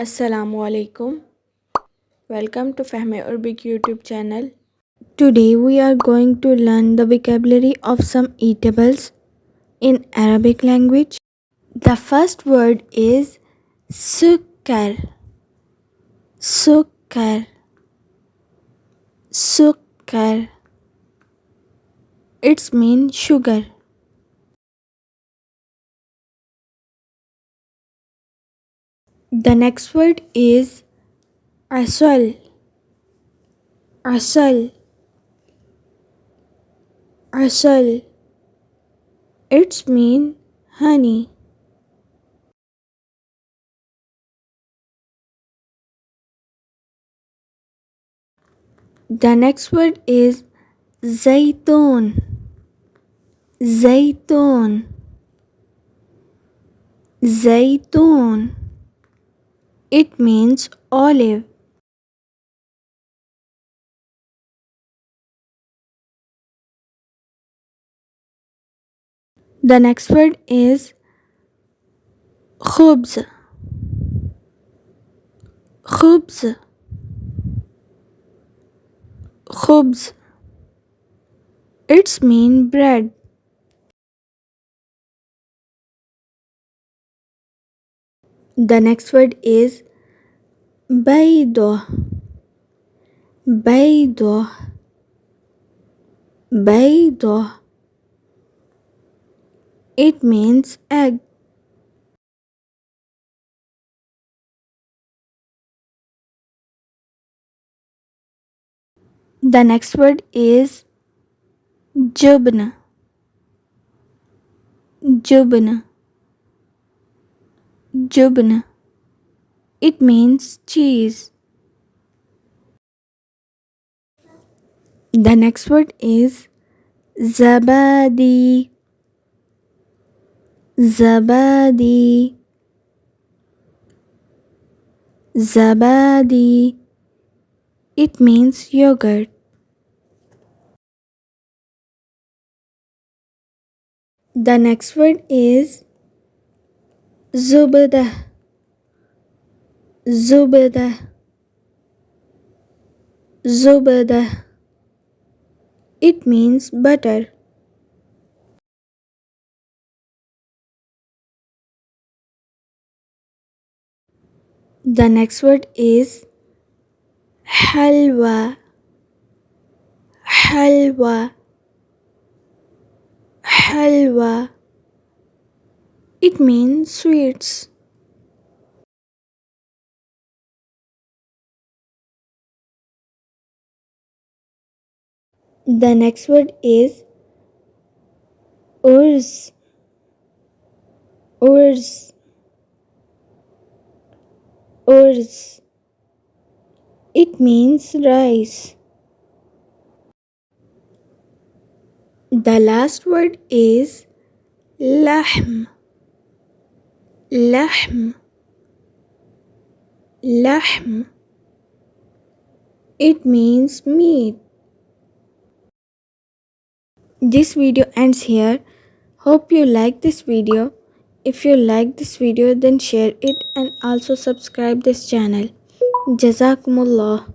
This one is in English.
Assalamu alaikum. Welcome to Fahameurbic YouTube channel. Today we are going to learn the vocabulary of some eatables in Arabic language. The first word is sukkar. Sukkar. Sukkar. It's mean sugar. The next word is asal. Asal. Asal. It's mean honey. The next word is zaytun. Zaytun. Zaytun. It means olive. The next word is khubz. Khubz. Khubz. It's mean bread. The next word is baydo. Baydo. Baydo. It means egg. The next word is jubn. Jubn. Jubn. It means cheese. The next word is zabadi. Zabadi. Zabadi. It means yogurt. The next word is zubda. Zubda. Zubda. It means butter. The next word is halwa. Halwa. Halwa. It means sweets. The next word is urz. Urz. Urz. It means rice. The last word is lahm. Lahm. Lahm. It means meat. This video ends here. Hope you like this video. If you like this video, then share it and also subscribe this channel. Jazakumullah.